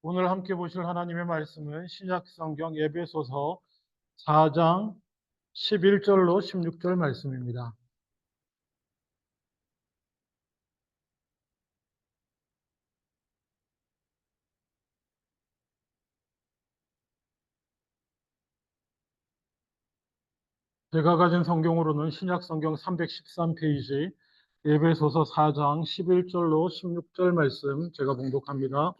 오늘 함께 보실 하나님의 말씀은 신약성경 에베소서 4장 11절로 16절 말씀입니다. 제가 가진 성경으로는 신약성경 313페이지 에베소서 4장 11절로 16절 말씀 제가 봉독합니다.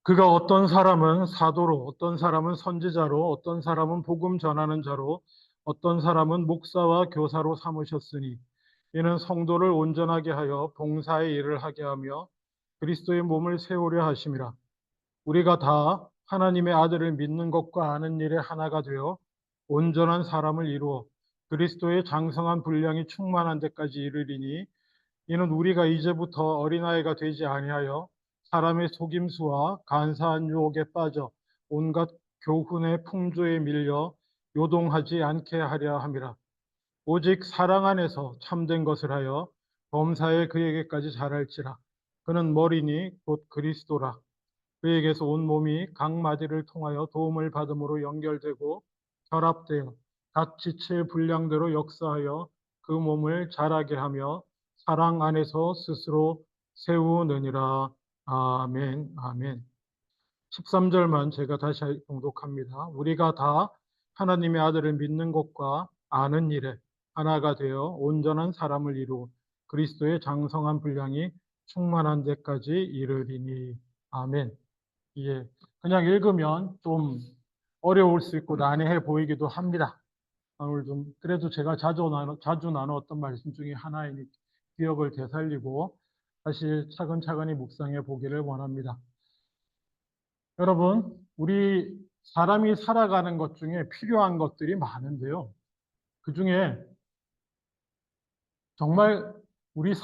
그가 어떤 사람은 사도로, 어떤 사람은 선지자로, 어떤 사람은 복음 전하는 자로, 어떤 사람은 목사와 교사로 삼으셨으니 이는 성도를 온전하게 하여 봉사의 일을 하게 하며 그리스도의 몸을 세우려 하심이라. 우리가 다 하나님의 아들을 믿는 것과 아는 일에 하나가 되어 온전한 사람을 이루어 그리스도의 장성한 분량이 충만한 데까지 이르리니 이는 우리가 이제부터 어린아이가 되지 아니하여 사람의 속임수와 간사한 유혹에 빠져 온갖 교훈의 풍조에 밀려 요동하지 않게 하려 함이라. 오직 사랑 안에서 참된 것을 하여 범사에 그에게까지 자랄지라. 그는 머리니 곧 그리스도라. 그에게서 온 몸이 각 마디를 통하여 도움을 받음으로 연결되고 결합되어 각 지체의 분량대로 역사하여 그 몸을 자라게 하며 사랑 안에서 스스로 세우느니라. 아멘, 아멘. 13절만 제가 다시 봉독합니다. 우리가 다 하나님의 아들을 믿는 것과 아는 일에 하나가 되어 온전한 사람을 이루어 그리스도의 장성한 분량이 충만한 데까지 이르리니. 아멘. 예, 그냥 읽으면 좀 어려울 수 있고 난해해 보이기도 합니다. 오늘 좀 그래도 제가 자주 나누었던 말씀 중에 하나이니 기억을 되살리고 다시 차근차근히 묵상해 보기를 원합니다. 여러분, 우리 사람이 살아가는 것 중에 필요한 것들이 많은데요. 그 중에 정말 우리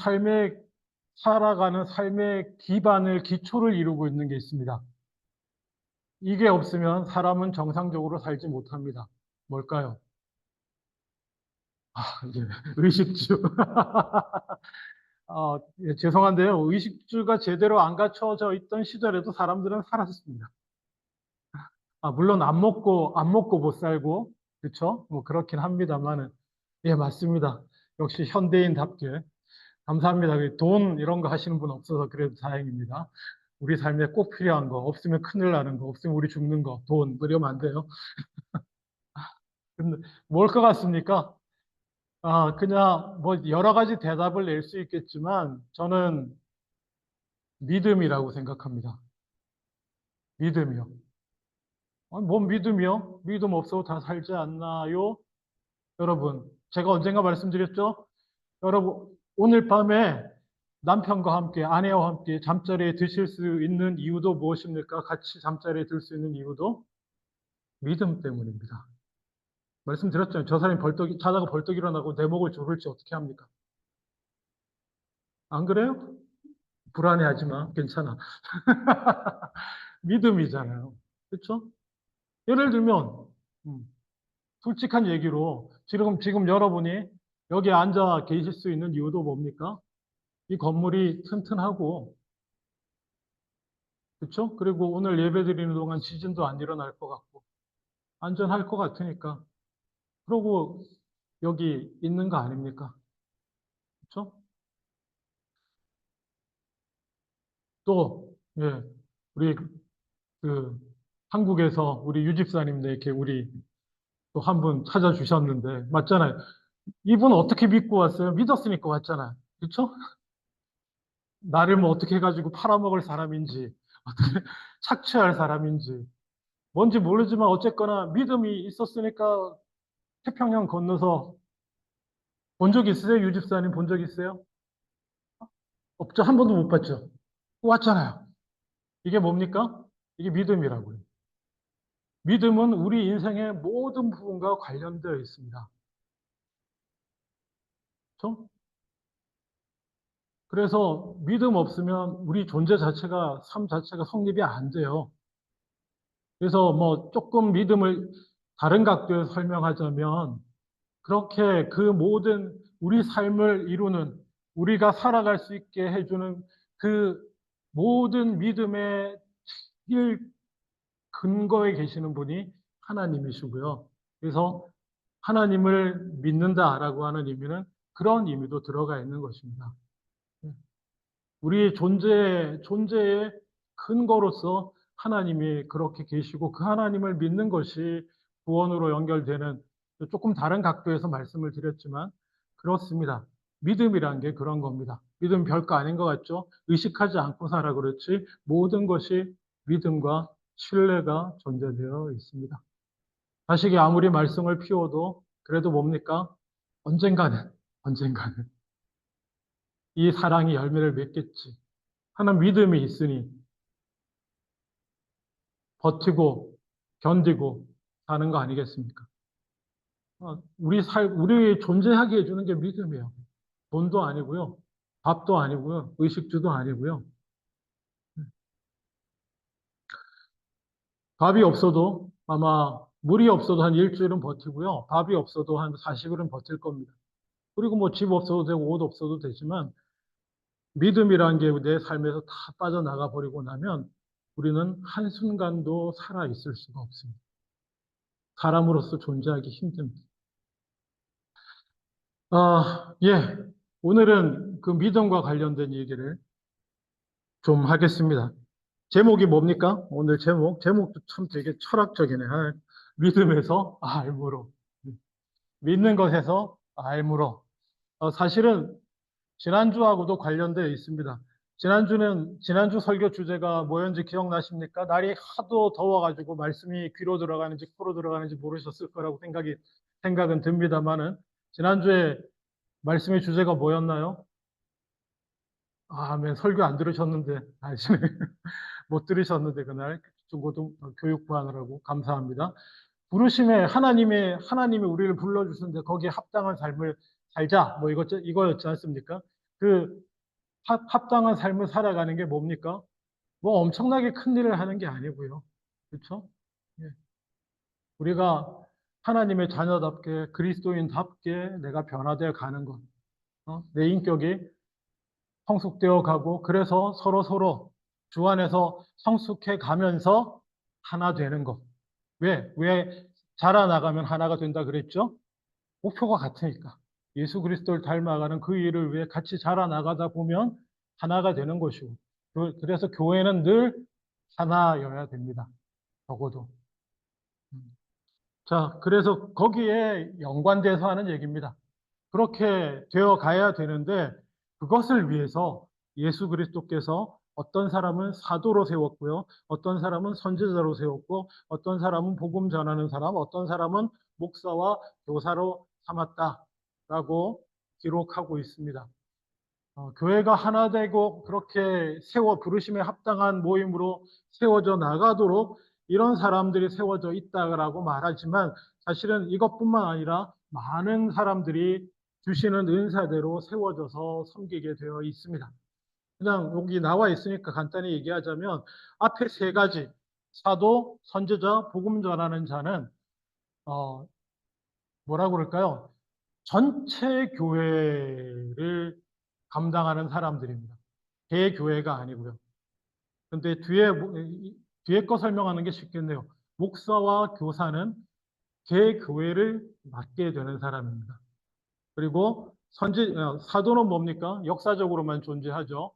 살아가는 삶의 기초를 이루고 있는 게 있습니다. 이게 없으면 사람은 정상적으로 살지 못합니다. 뭘까요? 예, 의식주. 예, 죄송한데요. 의식주가 제대로 안 갖춰져 있던 시절에도 사람들은 살았습니다. 물론 안 먹고 못 살고, 그렇죠? 뭐 그렇긴 합니다만은. 예, 맞습니다. 역시 현대인답게. 감사합니다. 돈 이런 거 하시는 분 없어서 그래도 다행입니다. 우리 삶에 꼭 필요한 거, 없으면 큰일 나는 거, 없으면 우리 죽는 거, 돈, 그러면 안 돼요. 근데 뭘 것 같습니까? 그냥 뭐 여러 가지 대답을 낼 수 있겠지만 저는 믿음이라고 생각합니다. 믿음이요. 뭔 믿음이요? 믿음 없어도 다 살지 않나요? 여러분, 제가 언젠가 말씀드렸죠? 여러분, 오늘 밤에 남편과 함께, 아내와 함께 잠자리에 드실 수 있는 이유도 무엇입니까? 같이 잠자리에 들 수 있는 이유도 믿음 때문입니다. 말씀드렸잖아요. 저 사람이 자다가 벌떡 일어나고 내 목을 조를지 어떻게 합니까? 안 그래요? 불안해하지 마. 괜찮아. 믿음이잖아요. 그렇죠? 예를 들면 음, 솔직한 얘기로 지금 여러분이 여기 앉아 계실 수 있는 이유도 뭡니까? 이 건물이 튼튼하고 그렇죠? 그리고 오늘 예배 드리는 동안 지진도 안 일어날 것 같고 안전할 것 같으니까 그러고 여기 있는 거 아닙니까? 그렇죠? 또 예, 우리 그 한국에서 우리 유집사님들 이렇게 우리 또 한 분 찾아주셨는데 맞잖아요. 이분 어떻게 믿고 왔어요? 믿었으니까 왔잖아요. 그렇죠? 나를 뭐 어떻게 해가지고 팔아먹을 사람인지, 어떻게 착취할 사람인지, 뭔지 모르지만 어쨌거나 믿음이 있었으니까 태평양 건너서 본 적 있으세요? 유집사님 본 적 있어요? 없죠? 한 번도 못 봤죠? 왔잖아요. 이게 뭡니까? 이게 믿음이라고요. 믿음은 우리 인생의 모든 부분과 관련되어 있습니다. 그렇죠? 그래서 믿음 없으면 우리 존재 자체가, 삶 자체가 성립이 안 돼요. 그래서 뭐 조금 믿음을 다른 각도에서 설명하자면 그렇게 그 모든 우리 삶을 이루는 우리가 살아갈 수 있게 해주는 그 모든 믿음의 일 근거에 계시는 분이 하나님이시고요. 그래서 하나님을 믿는다라고 하는 의미는 그런 의미도 들어가 있는 것입니다. 우리의 존재의 근거로서 하나님이 그렇게 계시고 그 하나님을 믿는 것이 구원으로 연결되는, 조금 다른 각도에서 말씀을 드렸지만 그렇습니다. 믿음이란 게 그런 겁니다. 믿음 별거 아닌 것 같죠? 의식하지 않고 살아 그렇지 모든 것이 믿음과 신뢰가 존재되어 있습니다. 자식이 아무리 말썽을 피워도 그래도 뭡니까? 언젠가는 이 사랑이 열매를 맺겠지 하는 믿음이 있으니 버티고 견디고 사는 거 아니겠습니까? 우리 존재하게 해주는 게 믿음이에요. 돈도 아니고요. 밥도 아니고요. 의식주도 아니고요. 밥이 없어도 아마 물이 없어도 한 일주일은 버티고요. 밥이 없어도 한 40일은 버틸 겁니다. 그리고 뭐 집 없어도 되고 옷 없어도 되지만 믿음이라는 게 내 삶에서 다 빠져나가 버리고 나면 우리는 한순간도 살아 있을 수가 없습니다. 사람으로서 존재하기 힘듭니다. 예. 오늘은 그 믿음과 관련된 얘기를 좀 하겠습니다. 제목이 뭡니까? 오늘 제목도 참 되게 철학적이네. 믿음에서 알므로. 믿는 것에서 알므로. 사실은 지난주하고도 관련되어 있습니다. 지난주 설교 주제가 뭐였는지 기억나십니까? 날이 하도 더워가지고 말씀이 귀로 들어가는지 코로 들어가는지 모르셨을 거라고 생각은 듭니다만은, 지난주에 말씀의 주제가 뭐였나요? 아멘. 설교 안 들으셨는데, 아시네. 못 들으셨는데, 그날 중고등 교육부 하느라고 감사합니다. 부르심에 하나님이 우리를 불러주셨는데, 거기에 합당한 삶을 살자. 뭐 이거였지 않습니까? 그 합당한 삶을 살아가는 게 뭡니까? 뭐 엄청나게 큰 일을 하는 게 아니고요. 그렇죠? 예. 우리가 하나님의 자녀답게 그리스도인답게 내가 변화되어 가는 것. 내 인격이 성숙되어 가고 그래서 서로 주 안에서 성숙해 가면서 하나 되는 것. 왜 자라나가면 하나가 된다 그랬죠? 목표가 같으니까. 예수 그리스도를 닮아가는 그 일을 위해 같이 자라나가다 보면 하나가 되는 것이고. 그래서 교회는 늘 하나여야 됩니다. 적어도. 자, 그래서 거기에 연관돼서 하는 얘기입니다. 그렇게 되어 가야 되는데 그것을 위해서 예수 그리스도께서 어떤 사람은 사도로 세웠고요. 어떤 사람은 선지자로 세웠고 어떤 사람은 복음 전하는 사람, 어떤 사람은 목사와 교사로 삼았다라고 기록하고 있습니다. 교회가 하나 되고 그렇게 부르심에 합당한 모임으로 세워져 나가도록 이런 사람들이 세워져 있다라고 말하지만 사실은 이것뿐만 아니라 많은 사람들이 주시는 은사대로 세워져서 섬기게 되어 있습니다. 그냥 여기 나와 있으니까 간단히 얘기하자면 앞에 세 가지 사도, 선지자, 복음 전하는 자는 어, 뭐라고 그럴까요? 전체 교회를 감당하는 사람들입니다. 대교회가 아니고요. 근데 뒤에 거 설명하는 게 쉽겠네요. 목사와 교사는 대교회를 맡게 되는 사람입니다. 그리고 사도는 뭡니까? 역사적으로만 존재하죠.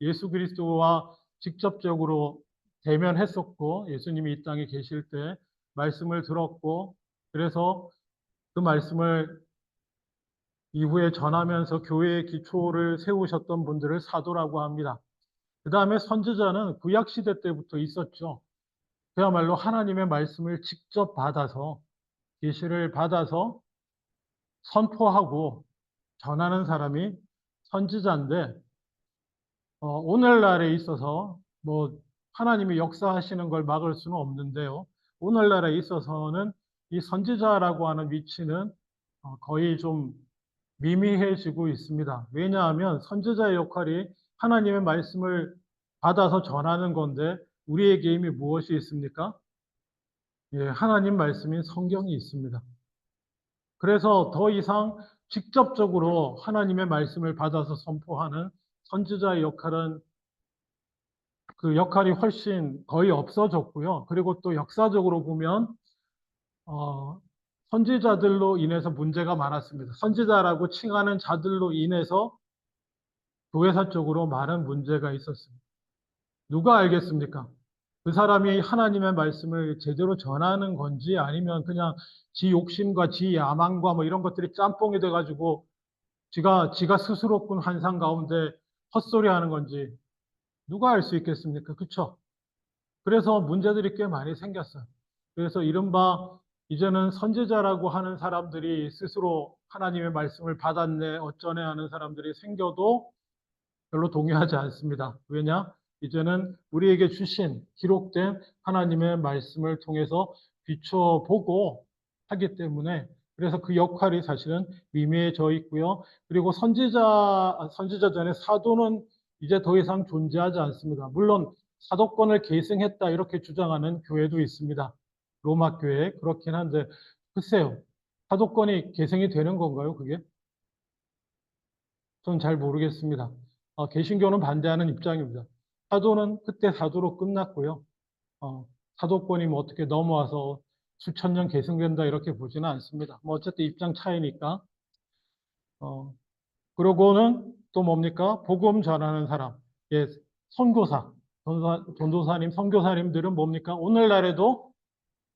예수 그리스도와 직접적으로 대면했었고 예수님이 이 땅에 계실 때 말씀을 들었고 그래서 그 말씀을 이후에 전하면서 교회의 기초를 세우셨던 분들을 사도라고 합니다. 그 다음에 선지자는 구약시대 때부터 있었죠. 그야말로 하나님의 말씀을 직접 받아서 계시를 받아서 선포하고 전하는 사람이 선지자인데 오늘날에 있어서 뭐 하나님이 역사하시는 걸 막을 수는 없는데요. 오늘날에 있어서는 이 선지자라고 하는 위치는 거의 좀 미미해지고 있습니다. 왜냐하면 선지자의 역할이 하나님의 말씀을 받아서 전하는 건데 우리에게 이미 무엇이 있습니까? 예, 하나님 말씀인 성경이 있습니다. 그래서 더 이상 직접적으로 하나님의 말씀을 받아서 선포하는 선지자의 역할은 그 역할이 훨씬 거의 없어졌고요. 그리고 또 역사적으로 보면 어, 선지자들로 인해서 문제가 많았습니다. 선지자라고 칭하는 자들로 인해서 교회사 쪽으로 많은 문제가 있었습니다. 누가 알겠습니까? 그 사람이 하나님의 말씀을 제대로 전하는 건지 아니면 그냥 지 욕심과 지 야망과 뭐 이런 것들이 짬뽕이 돼가지고 지가 스스로 꾼 환상 가운데 헛소리 하는 건지 누가 알 수 있겠습니까? 그쵸? 그래서 문제들이 꽤 많이 생겼어요. 그래서 이른바 이제는 선지자라고 하는 사람들이 스스로 하나님의 말씀을 받았네, 어쩌네 하는 사람들이 생겨도 별로 동의하지 않습니다. 왜냐? 이제는 우리에게 주신 기록된 하나님의 말씀을 통해서 비춰보고 하기 때문에 그래서 그 역할이 사실은 미미해져 있고요. 그리고 선지자 전에 사도는 이제 더 이상 존재하지 않습니다. 물론 사도권을 계승했다 이렇게 주장하는 교회도 있습니다. 로마 교회 그렇긴 한데 글쎄요. 사도권이 계승이 되는 건가요, 그게? 전 잘 모르겠습니다. 개신교는 반대하는 입장입니다. 사도는 그때 사도로 끝났고요. 사도권이 뭐 어떻게 넘어와서 수천 년 계승된다 이렇게 보지는 않습니다. 뭐 어쨌든 입장 차이니까. 어, 그러고는 또 뭡니까? 복음 전하는 사람. 예, 선교사, 전도사님, 선교사님들은 뭡니까? 오늘날에도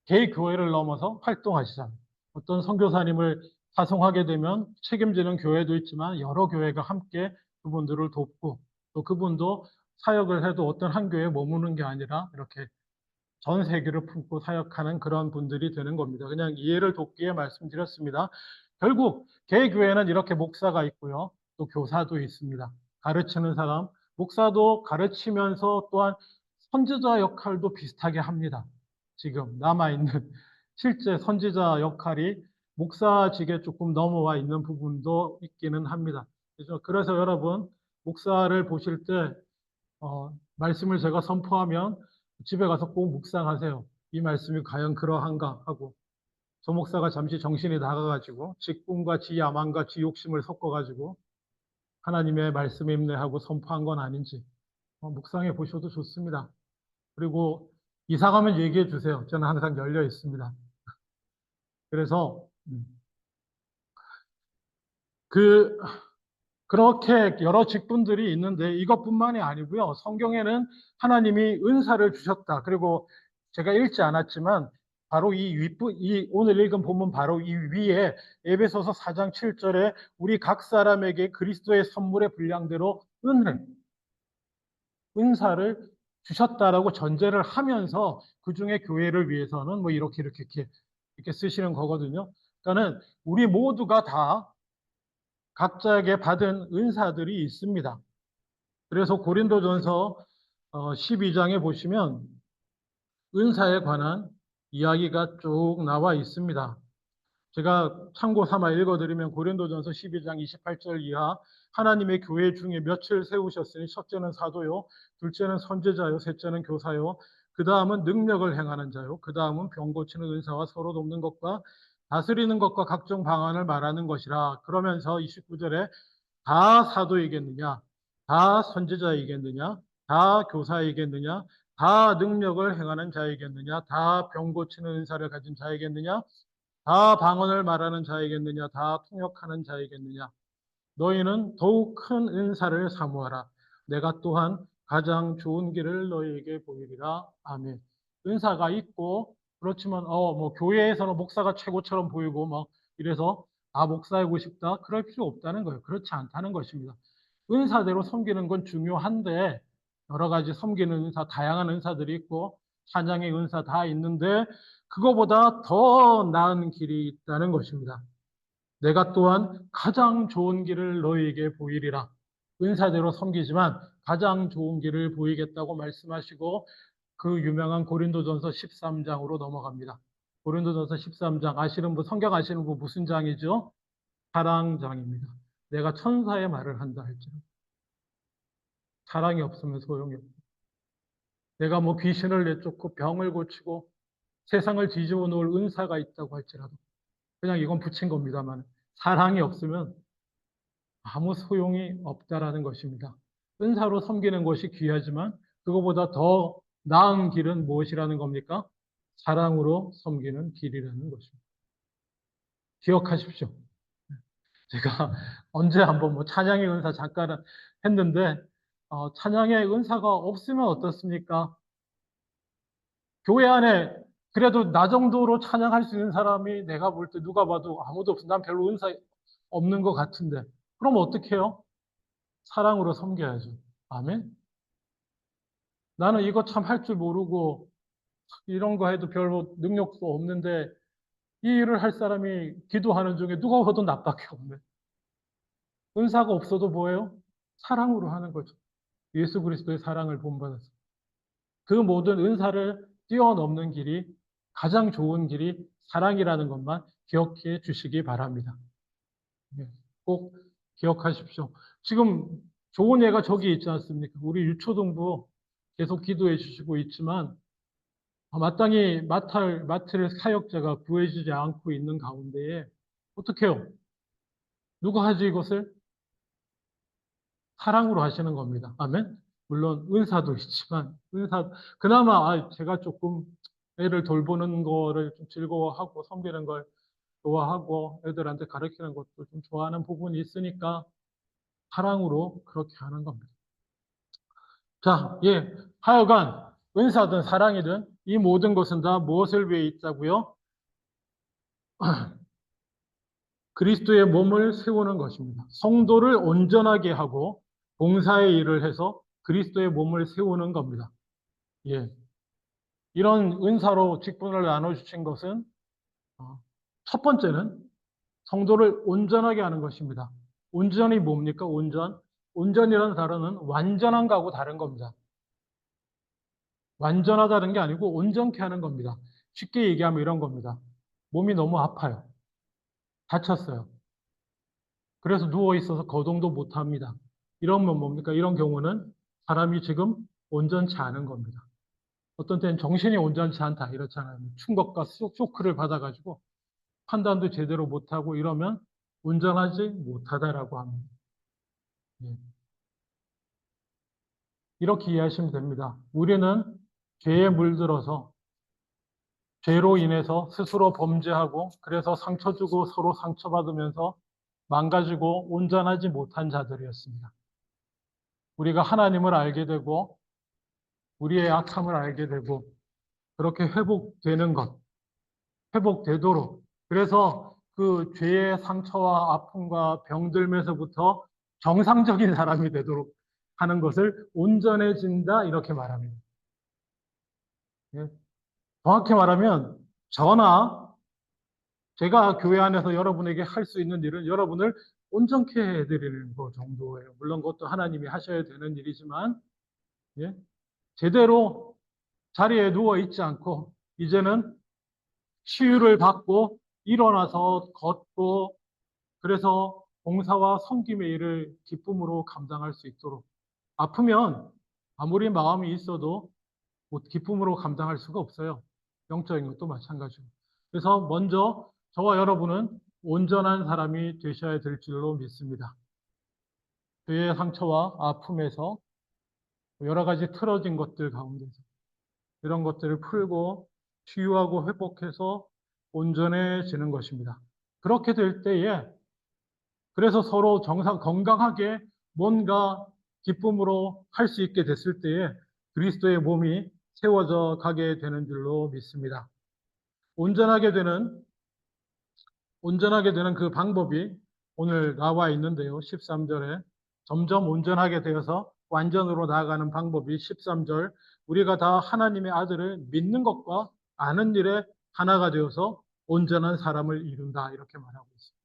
개교회를 넘어서 활동하시잖아요. 어떤 선교사님을 파송하게 되면 책임지는 교회도 있지만 여러 교회가 함께 그분들을 돕고 또 그분도 사역을 해도 어떤 한 교회에 머무는 게 아니라 이렇게 전 세계를 품고 사역하는 그런 분들이 되는 겁니다. 그냥 이해를 돕기에 말씀드렸습니다. 결국 개교회는 이렇게 목사가 있고요. 또 교사도 있습니다. 가르치는 사람, 목사도 가르치면서 또한 선지자 역할도 비슷하게 합니다. 지금 남아있는 실제 선지자 역할이 목사직에 조금 넘어와 있는 부분도 있기는 합니다. 그래서 여러분, 목사를 보실 때 말씀을 제가 선포하면 집에 가서 꼭 묵상하세요. 이 말씀이 과연 그러한가 하고 저 목사가 잠시 정신이 나가가지고 지 꿈과 지 야망과 지 욕심을 섞어가지고 하나님의 말씀 임내하고 선포한 건 아닌지 묵상해 보셔도 좋습니다. 그리고 이사 가면 얘기해 주세요. 저는 항상 열려 있습니다. 그래서 그 그렇게 여러 직분들이 있는데 이것뿐만이 아니고요. 성경에는 하나님이 은사를 주셨다. 그리고 제가 읽지 않았지만 바로 이 오늘 읽은 본문 바로 이 위에 에베소서 4장 7절에 우리 각 사람에게 그리스도의 선물의 분량대로 은사를 주셨다라고 전제를 하면서 그 중에 교회를 위해서는 뭐 이렇게 쓰시는 거거든요. 그러니까는 우리 모두가 다 각자에게 받은 은사들이 있습니다. 그래서 고린도전서 12장에 보시면 은사에 관한 이야기가 쭉 나와 있습니다. 제가 참고 삼아 읽어드리면 고린도전서 12장 28절 이하 하나님의 교회 중에 며칠 세우셨으니 첫째는 사도요, 둘째는 선지자요, 셋째는 교사요, 그 다음은 능력을 행하는 자요, 그 다음은 병 고치는 은사와 서로 돕는 것과 다스리는 것과 각종 방언을 말하는 것이라. 그러면서 29절에 다 사도이겠느냐? 다 선지자이겠느냐? 다 교사이겠느냐? 다 능력을 행하는 자이겠느냐? 다 병 고치는 은사를 가진 자이겠느냐? 다 방언을 말하는 자이겠느냐? 다 통역하는 자이겠느냐? 너희는 더욱 큰 은사를 사모하라. 내가 또한 가장 좋은 길을 너희에게 보이리라. 아멘. 은사가 있고 그렇지만 뭐 교회에서는 목사가 최고처럼 보이고 뭐 이래서 목사이고 싶다. 그럴 필요 없다는 거예요. 그렇지 않다는 것입니다. 은사대로 섬기는 건 중요한데 여러 가지 섬기는 은사, 다양한 은사들이 있고 찬양의 은사 다 있는데 그거보다 더 나은 길이 있다는 것입니다. 내가 또한 가장 좋은 길을 너희에게 보이리라. 은사대로 섬기지만 가장 좋은 길을 보이겠다고 말씀하시고 그 유명한 고린도전서 13장으로 넘어갑니다. 고린도전서 13장 아시는 분, 성경 아시는 분 무슨 장이죠? 사랑장입니다. 내가 천사의 말을 한다 할지라도 사랑이 없으면 소용이 없다. 내가 뭐 귀신을 내쫓고 병을 고치고 세상을 뒤집어 놓을 은사가 있다고 할지라도 그냥 이건 붙인 겁니다만 사랑이 없으면 아무 소용이 없다라는 것입니다. 은사로 섬기는 것이 귀하지만 그거보다 더 나은 길은 무엇이라는 겁니까? 사랑으로 섬기는 길이라는 것입니다. 기억하십시오. 제가 언제 한번 뭐 찬양의 은사 잠깐 했는데, 찬양의 은사가 없으면 어떻습니까? 교회 안에 그래도 나 정도로 찬양할 수 있는 사람이 내가 볼 때 누가 봐도 아무도 없어. 난 별로 은사 없는 것 같은데. 그럼 어떻게 해요? 사랑으로 섬겨야죠. 아멘? 나는 이거 참 할 줄 모르고 이런 거 해도 별로 능력도 없는데 이 일을 할 사람이 기도하는 중에 누가 봐도 나밖에 없네. 은사가 없어도 뭐예요? 사랑으로 하는 거죠. 예수 그리스도의 사랑을 본받아서. 그 모든 은사를 뛰어넘는 길이 가장 좋은 길이 사랑이라는 것만 기억해 주시기 바랍니다. 네, 꼭 기억하십시오. 지금 좋은 예가 저기 있지 않습니까? 우리 유초동부 계속 기도해 주시고 있지만 마땅히 맡을 사역자가 구해지지 않고 있는 가운데에 어떻게 해요? 누가 하지 이것을? 사랑으로 하시는 겁니다. 아멘? 물론 은사도 있지만 그나마 제가 조금 애를 돌보는 거를 좀 즐거워하고 섬기는 걸 좋아하고 애들한테 가르치는 것도 좀 좋아하는 부분이 있으니까 사랑으로 그렇게 하는 겁니다. 자, 예. 하여간 은사든 사랑이든 이 모든 것은 다 무엇을 위해 있다고요? 그리스도의 몸을 세우는 것입니다. 성도를 온전하게 하고 봉사의 일을 해서 그리스도의 몸을 세우는 겁니다. 예. 이런 은사로 직분을 나눠주신 것은 첫 번째는 성도를 온전하게 하는 것입니다. 온전이 뭡니까? 온전. 온전이라는 단어는 완전한 거하고 다른 겁니다. 완전하다는 게 아니고 온전케 하는 겁니다. 쉽게 얘기하면 이런 겁니다. 몸이 너무 아파요. 다쳤어요. 그래서 누워 있어서 거동도 못 합니다. 이러면 뭡니까? 이런 경우는 사람이 지금 온전치 않은 겁니다. 어떤 때는 정신이 온전치 않다 이렇잖아요. 충격과 쇼크를 받아가지고 판단도 제대로 못하고 이러면 온전하지 못하다라고 합니다. 예. 이렇게 이해하시면 됩니다. 우리는 죄에 물들어서 죄로 인해서 스스로 범죄하고 그래서 상처 주고 서로 상처받으면서 망가지고 온전하지 못한 자들이었습니다. 우리가 하나님을 알게 되고 우리의 악함을 알게 되고 그렇게 회복되는 것, 회복되도록 그래서 그 죄의 상처와 아픔과 병들면서부터 정상적인 사람이 되도록 하는 것을 온전해진다 이렇게 말합니다. 예. 정확히 말하면 저나 제가 교회 안에서 여러분에게 할 수 있는 일은 여러분을 온전케 해드리는 것 정도예요. 물론 그것도 하나님이 하셔야 되는 일이지만 예? 제대로 자리에 누워 있지 않고 이제는 치유를 받고 일어나서 걷고 그래서 봉사와 섬김의 일을 기쁨으로 감당할 수 있도록 아프면 아무리 마음이 있어도 기쁨으로 감당할 수가 없어요. 영적인 것도 마찬가지고. 그래서 먼저 저와 여러분은 온전한 사람이 되셔야 될 줄로 믿습니다. 죄의 상처와 아픔에서 여러 가지 틀어진 것들 가운데서 이런 것들을 풀고 치유하고 회복해서 온전해지는 것입니다. 그렇게 될 때에 그래서 서로 건강하게 뭔가 기쁨으로 할 수 있게 됐을 때에 그리스도의 몸이 세워져 가게 되는 줄로 믿습니다. 온전하게 되는 그 방법이 오늘 나와 있는데요. 13절에 점점 온전하게 되어서 완전으로 나아가는 방법이 13절 우리가 다 하나님의 아들을 믿는 것과 아는 일에 하나가 되어서 온전한 사람을 이룬다 이렇게 말하고 있습니다.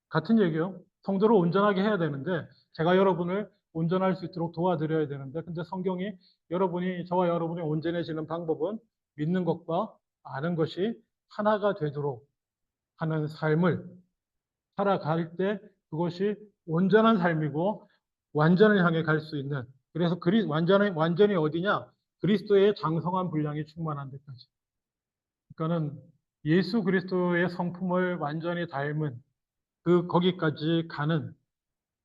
같은 얘기요. 성도를 온전하게 해야 되는데 제가 여러분을 온전할 수 있도록 도와드려야 되는데 근데 성경이 저와 여러분이 온전해지는 방법은 믿는 것과 아는 것이 하나가 되도록 하는 삶을 살아갈 때 그것이 온전한 삶이고 완전을 향해 갈 수 있는 그래서 완전히 어디냐? 그리스도의 장성한 분량이 충만한 데까지. 그러니까는 예수 그리스도의 성품을 완전히 닮은 거기까지 가는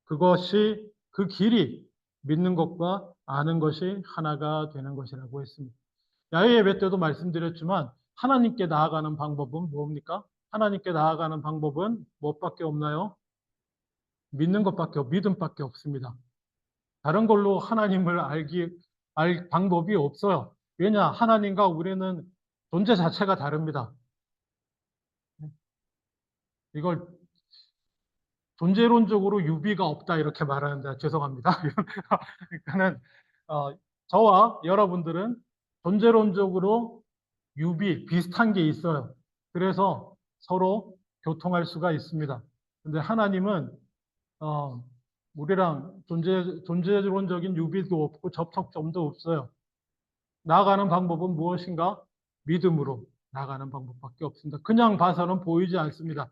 그것이 그 길이 믿는 것과 아는 것이 하나가 되는 것이라고 했습니다. 야외 예배 때도 말씀드렸지만 하나님께 나아가는 방법은 뭡니까? 하나님께 나아가는 방법은 무엇밖에 없나요? 믿는 것밖에 믿음밖에 없습니다. 다른 걸로 하나님을 알 방법이 없어요. 왜냐? 하나님과 우리는 존재 자체가 다릅니다. 이걸 존재론적으로 유비가 없다 이렇게 말하는데 죄송합니다. 그러니까는 저와 여러분들은 존재론적으로 유비 비슷한 게 있어요. 그래서 서로 교통할 수가 있습니다. 근데 하나님은 우리랑 존재론적인 유비도 없고 접촉점도 없어요. 나아가는 방법은 무엇인가? 믿음으로 나아가는 방법밖에 없습니다. 그냥 봐서는 보이지 않습니다.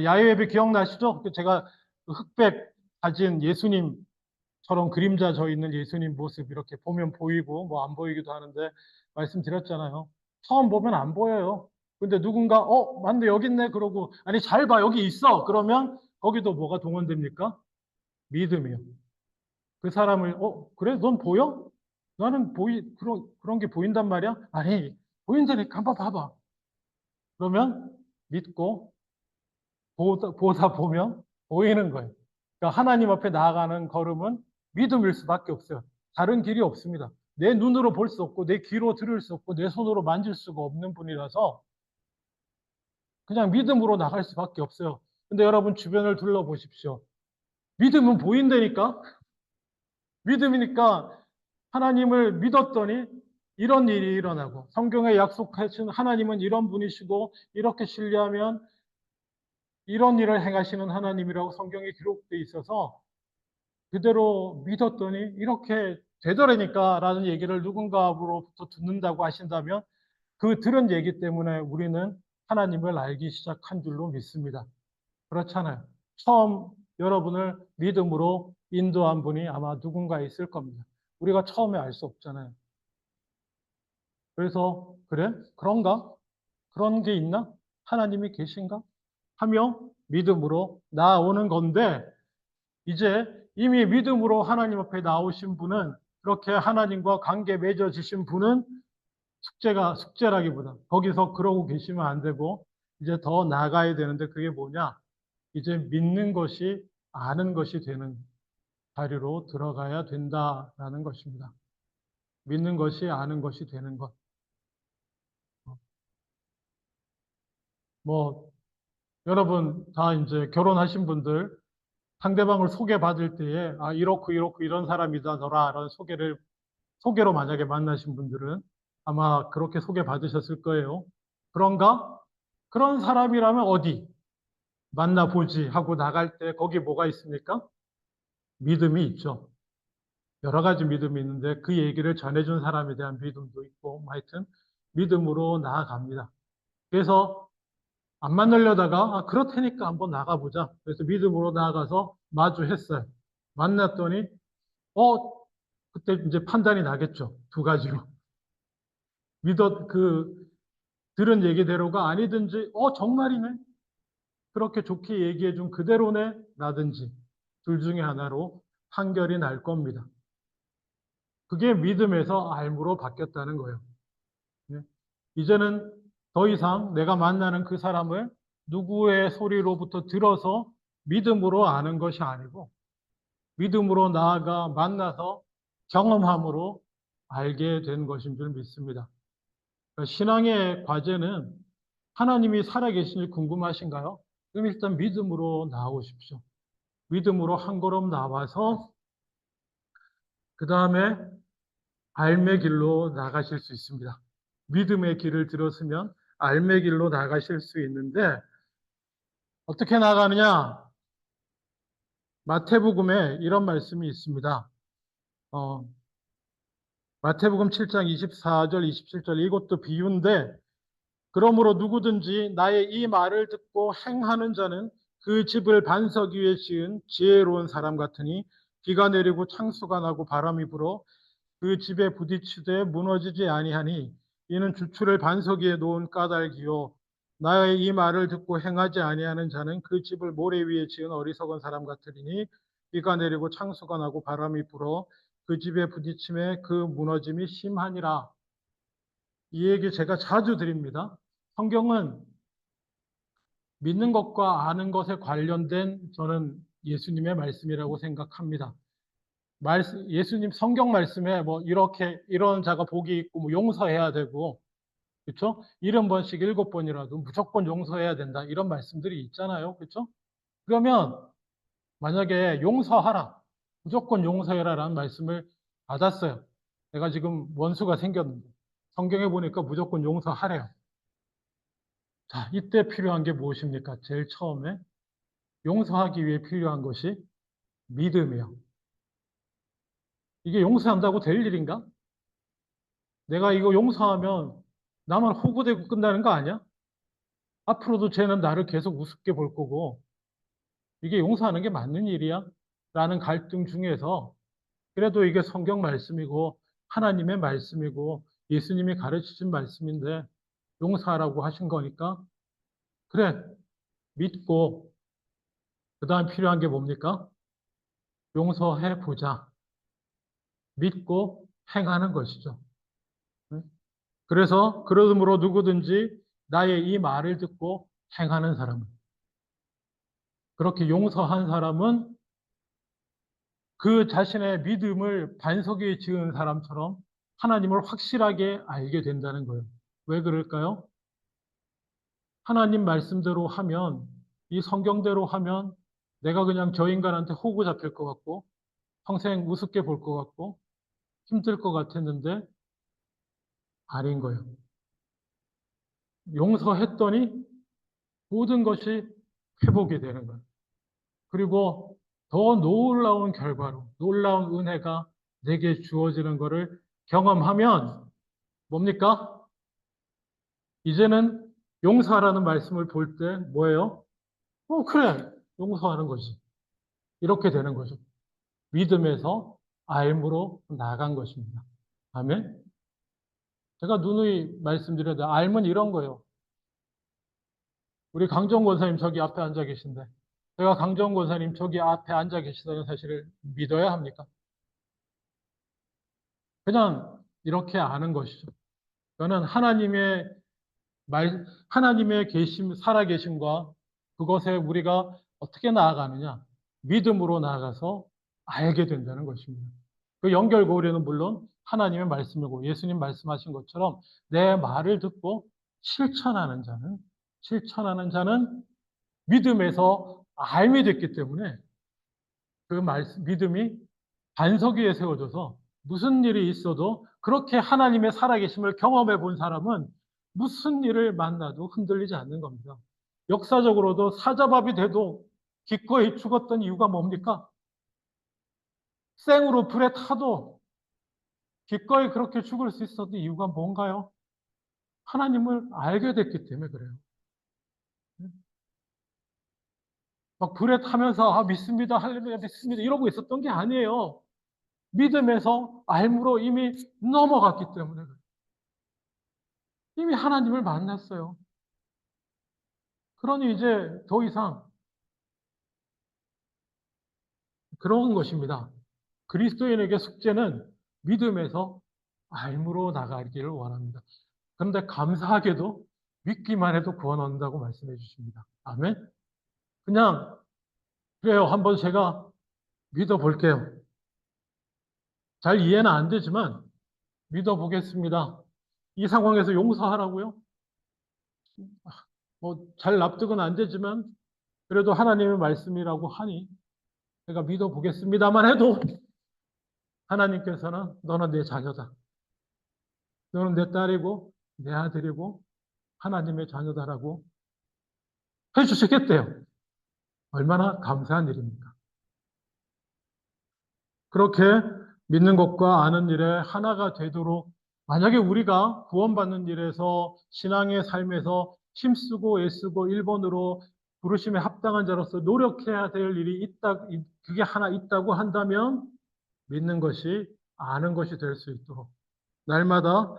야외 예배 기억나시죠? 제가 그 흑백 사진 예수님처럼 그림자 져 있는 예수님 모습 이렇게 보면 보이고 뭐 안 보이기도 하는데 말씀드렸잖아요. 처음 보면 안 보여요. 근데 누군가 맞네 여기 있네 그러고 아니 잘 봐 여기 있어 그러면 거기도 뭐가 동원됩니까? 믿음이요. 그 사람을 그래 넌 보여? 나는 그런 게 보인단 말이야? 아니 보인다니까 한번 봐봐. 그러면 믿고 보다 보면 보이는 거예요. 그러니까 하나님 앞에 나아가는 걸음은 믿음일 수밖에 없어요. 다른 길이 없습니다. 내 눈으로 볼 수 없고 내 귀로 들을 수 없고 내 손으로 만질 수가 없는 분이라서 그냥 믿음으로 나갈 수밖에 없어요. 근데 여러분 주변을 둘러보십시오. 믿음은 보인다니까? 믿음이니까 하나님을 믿었더니 이런 일이 일어나고 성경에 약속하신 하나님은 이런 분이시고 이렇게 신뢰하면 이런 일을 행하시는 하나님이라고 성경에 기록되어 있어서 그대로 믿었더니 이렇게 되더라니까 라는 얘기를 누군가로부터 듣는다고 하신다면 그 들은 얘기 때문에 우리는 하나님을 알기 시작한 줄로 믿습니다. 그렇잖아요. 처음 여러분을 믿음으로 인도한 분이 아마 누군가 있을 겁니다. 우리가 처음에 알 수 없잖아요. 그래서 그래? 그런가? 그런 게 있나? 하나님이 계신가? 하며 믿음으로 나아오는 건데 이제 이미 믿음으로 하나님 앞에 나오신 분은 그렇게 하나님과 관계 맺어지신 분은 숙제라기보다 거기서 그러고 계시면 안 되고 이제 더 나가야 되는데 그게 뭐냐? 이제 믿는 것이 아는 것이 되는 자리로 들어가야 된다라는 것입니다. 믿는 것이 아는 것이 되는 것. 뭐 여러분 다 이제 결혼하신 분들 상대방을 소개받을 때에 이렇고 이런 사람이다 너라 라는 소개로 만약에 만나신 분들은 아마 그렇게 소개받으셨을 거예요. 그런가? 그런 사람이라면 어디 만나보지 하고 나갈 때 거기 뭐가 있습니까? 믿음이 있죠. 여러 가지 믿음이 있는데 그 얘기를 전해준 사람에 대한 믿음도 있고 하여튼 믿음으로 나아갑니다. 그래서 안 만나려다가 그렇다니까 한번 나가보자. 그래서 믿음으로 나아가서 마주했어요. 만났더니 그때 이제 판단이 나겠죠. 두 가지로. 들은 얘기대로가 아니든지 정말이네. 그렇게 좋게 얘기해 준 그대로네 라든지 둘 중에 하나로 판결이 날 겁니다. 그게 믿음에서 알무로 바뀌었다는 거예요. 네. 이제는 더 이상 내가 만나는 그 사람을 누구의 소리로부터 들어서 믿음으로 아는 것이 아니고 믿음으로 나아가 만나서 경험함으로 알게 된 것인 줄 믿습니다. 그러니까 신앙의 과제는 하나님이 살아계신지 궁금하신가요? 그럼 일단 믿음으로 나오십시오. 믿음으로 한 걸음 나와서 그 다음에 알매 길로 나가실 수 있습니다. 믿음의 길을 들었으면 알매 길로 나가실 수 있는데 어떻게 나가느냐? 마태복음에 이런 말씀이 있습니다. 마태복음 7장 24절, 27절 이것도 비유인데 그러므로 누구든지 나의 이 말을 듣고 행하는 자는 그 집을 반석 위에 지은 지혜로운 사람 같으니 비가 내리고 창수가 나고 바람이 불어 그 집에 부딪히되 무너지지 아니하니 이는 주추를 반석 위에 놓은 까닭이요 나의 이 말을 듣고 행하지 아니하는 자는 그 집을 모래 위에 지은 어리석은 사람 같으리니 비가 내리고 창수가 나고 바람이 불어 그 집에 부딪힘에 그 무너짐이 심하니라. 이 얘기 제가 자주 드립니다. 성경은 믿는 것과 아는 것에 관련된 저는 예수님의 말씀이라고 생각합니다. 예수님 성경 말씀에 뭐 이렇게 이런 자가 복이 있고 뭐 용서해야 되고 그렇죠? 70번씩 7번이라도 무조건 용서해야 된다. 이런 말씀들이 있잖아요. 그렇죠? 그러면 만약에 용서하라. 무조건 용서해라라는 말씀을 받았어요. 내가 지금 원수가 생겼는데 성경에 보니까 무조건 용서하래요. 자, 이때 필요한 게 무엇입니까? 제일 처음에 용서하기 위해 필요한 것이 믿음이요. 이게 용서한다고 될 일인가? 내가 이거 용서하면 나만 호구되고 끝나는 거 아니야? 앞으로도 쟤는 나를 계속 우습게 볼 거고 이게 용서하는 게 맞는 일이야? 라는 갈등 중에서 그래도 이게 성경 말씀이고 하나님의 말씀이고 예수님이 가르치신 말씀인데 용서하라고 하신 거니까 그래 믿고 그 다음 필요한 게 뭡니까? 용서해 보자. 믿고 행하는 것이죠. 그래서 그러므로 누구든지 나의 이 말을 듣고 행하는 사람은 그렇게 용서한 사람은 그 자신의 믿음을 반석 위에 지은 사람처럼 하나님을 확실하게 알게 된다는 거예요. 왜 그럴까요? 하나님 말씀대로 하면 이 성경대로 하면 내가 그냥 저 인간한테 호구 잡힐 것 같고 평생 우습게 볼 것 같고 힘들 것 같았는데 아닌 거예요. 용서했더니 모든 것이 회복이 되는 거예요. 그리고 더 놀라운 결과로 놀라운 은혜가 내게 주어지는 것을 경험하면 뭡니까? 이제는 용서하라는 말씀을 볼 때 뭐예요? 그래. 용서하는 거지. 이렇게 되는 거죠. 믿음에서 알므로 나아간 것입니다. 아멘. 제가 누누이 말씀드려도 알면 이런 거예요. 우리 강정 권사님 저기 앞에 앉아 계신데 제가 강정 권사님 저기 앞에 앉아 계시다는 사실을 믿어야 합니까? 그냥 이렇게 아는 것이죠. 저는 하나님의 살아계심과 그것에 우리가 어떻게 나아가느냐? 믿음으로 나아가서 알게 된다는 것입니다. 그 연결고리는 물론 하나님의 말씀이고 예수님 말씀하신 것처럼 내 말을 듣고 실천하는 자는 믿음에서 알미 됐기 때문에 그 믿음이 반석 위에 세워져서 무슨 일이 있어도 그렇게 하나님의 살아계심을 경험해 본 사람은 무슨 일을 만나도 흔들리지 않는 겁니다. 역사적으로도 사자밥이 돼도 기꺼이 죽었던 이유가 뭡니까? 생으로 불에 타도 기꺼이 그렇게 죽을 수 있었던 이유가 뭔가요? 하나님을 알게 됐기 때문에 그래요. 막 불에 타면서 믿습니다, 할렐루야, 믿습니다 이러고 있었던 게 아니에요. 믿음에서 알므로 이미 넘어갔기 때문에 그래요. 이미 하나님을 만났어요. 그러니 이제 더 이상 그런 것입니다. 그리스도인에게 숙제는 믿음에서 알므로 나가기를 원합니다. 그런데 감사하게도 믿기만 해도 구원 얻는다고 말씀해 주십니다. 아멘. 그냥 그래요. 한번 제가 믿어볼게요. 잘 이해는 안 되지만 믿어보겠습니다. 이 상황에서 용서하라고요? 뭐 잘 납득은 안 되지만 그래도 하나님의 말씀이라고 하니 제가 믿어보겠습니다만 해도 하나님께서는 너는 내 자녀다. 너는 내 딸이고 내 아들이고 하나님의 자녀다라고 해주시겠대요. 얼마나 감사한 일입니까? 그렇게 믿는 것과 아는 일에 하나가 되도록 만약에 우리가 구원받는 일에서 신앙의 삶에서 힘쓰고 애쓰고 1번으로 부르심에 합당한 자로서 노력해야 될 일이 있다, 그게 하나 있다고 한다면 믿는 것이 아는 것이 될 수 있도록 날마다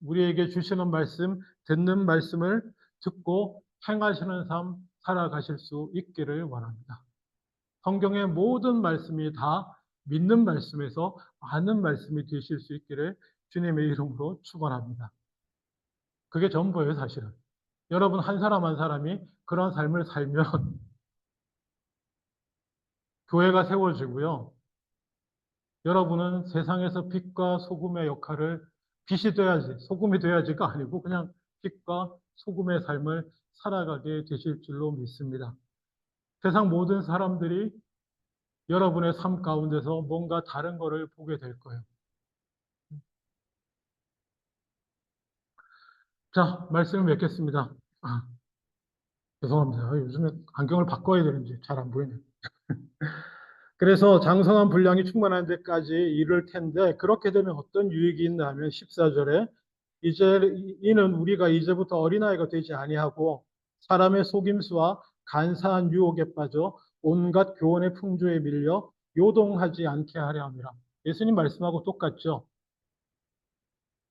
우리에게 주시는 말씀, 듣는 말씀을 듣고 행하시는 삶 살아가실 수 있기를 원합니다. 성경의 모든 말씀이 다 믿는 말씀에서 아는 말씀이 되실 수 있기를 주님의 이름으로 축원합니다. 그게 전부예요, 사실은. 여러분 한 사람 한 사람이 그런 삶을 살면 교회가 세워지고요. 여러분은 세상에서 빛과 소금의 역할을 빛이 돼야지, 소금이 돼야지가 아니고 그냥 빛과 소금의 삶을 살아가게 되실 줄로 믿습니다. 세상 모든 사람들이 여러분의 삶 가운데서 뭔가 다른 거를 보게 될 거예요. 자, 말씀을 맺겠습니다. 죄송합니다. 요즘에 안경을 바꿔야 되는지 잘 안 보이네요. 그래서 장성한 분량이 충만한 데까지 이를 텐데 그렇게 되면 어떤 유익이 있나 하면 14절에 이제 이는 우리가 이제부터 어린아이가 되지 아니하고 사람의 속임수와 간사한 유혹에 빠져 온갖 교훈의 풍조에 밀려 요동하지 않게 하려 함이라. 예수님 말씀하고 똑같죠.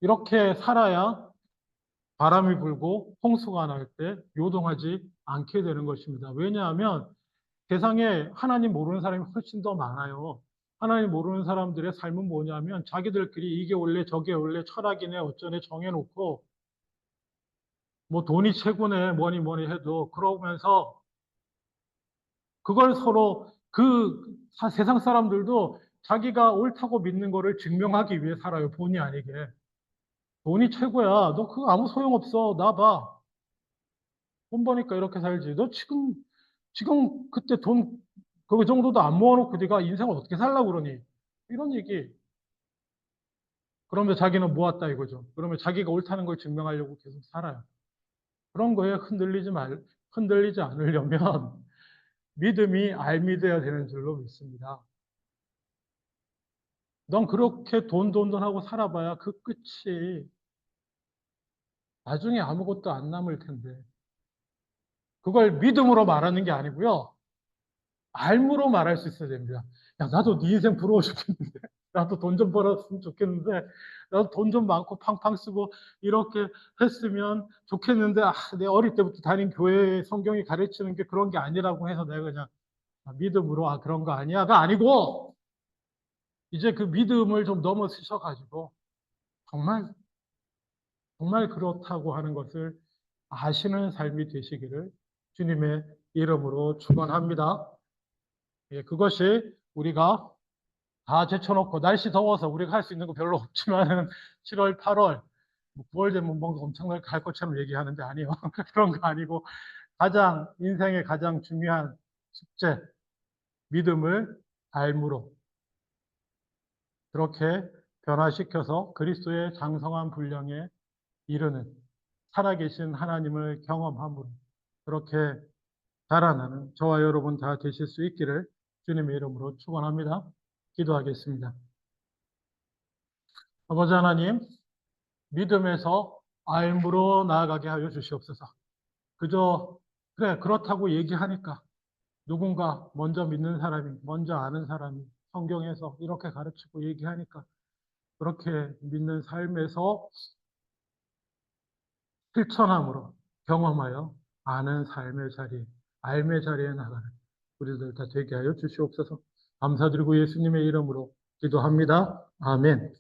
이렇게 살아야 바람이 불고 홍수가 날 때 요동하지 않게 되는 것입니다. 왜냐하면 세상에 하나님 모르는 사람이 훨씬 더 많아요. 하나님 모르는 사람들의 삶은 뭐냐면 자기들끼리 이게 원래 저게 원래 철학이네 어쩌네 정해놓고 뭐 돈이 최고네 뭐니 해도 그러면서 그걸 서로 세상 사람들도 자기가 옳다고 믿는 거를 증명하기 위해 살아요. 본의 아니게. 돈이 최고야. 너 그거 아무 소용없어. 나 봐. 돈 버니까 이렇게 살지. 너 지금 그때 돈 그 정도도 안 모아놓고 네가 인생을 어떻게 살라고 그러니? 이런 얘기. 그러면 자기는 모았다 이거죠. 그러면 자기가 옳다는 걸 증명하려고 계속 살아요. 그런 거에 흔들리지 않으려면 믿음이 알미돼야 되는 줄로 믿습니다. 넌 그렇게 돈 하고 살아봐야 그 끝이 나중에 아무것도 안 남을 텐데. 그걸 믿음으로 말하는 게 아니고요. 알무로 말할 수 있어야 됩니다. 야, 나도 네 인생 부러워 죽겠는데. 나도 돈 좀 벌었으면 좋겠는데. 나도 돈 좀 많고 팡팡 쓰고 이렇게 했으면 좋겠는데. 내 어릴 때부터 다닌 교회에 성경이 가르치는 게 그런 게 아니라고 해서 내가 그냥 믿음으로 그런 거 아니야가 아니고 이제 그 믿음을 좀 넘어서셔가지고 정말 정말 그렇다고 하는 것을 아시는 삶이 되시기를 주님의 이름으로 축원합니다. 예, 그것이 우리가 다 제쳐놓고 날씨 더워서 우리가 할 수 있는 거 별로 없지만은 7월, 8월, 9월 되면 뭔가 엄청나게 갈 것처럼 얘기하는데 아니요. 그런 거 아니고 인생의 가장 중요한 숙제, 믿음을 알무로 그렇게 변화시켜서 그리스도의 장성한 분량에 이르는 살아계신 하나님을 경험함으로 그렇게 자라나는 저와 여러분 다 되실 수 있기를 주님의 이름으로 축원합니다. 기도하겠습니다. 아버지 하나님, 믿음에서 알무로 나아가게 하여 주시옵소서. 그저 그래 그렇다고 얘기하니까 누군가 먼저 믿는 사람이 먼저 아는 사람이 성경에서 이렇게 가르치고 얘기하니까 그렇게 믿는 삶에서 실천함으로 경험하여 아는 삶의 자리, 알의 자리에 나가는 우리들 다 되게 하여 주시옵소서. 감사드리고 예수님의 이름으로 기도합니다. 아멘.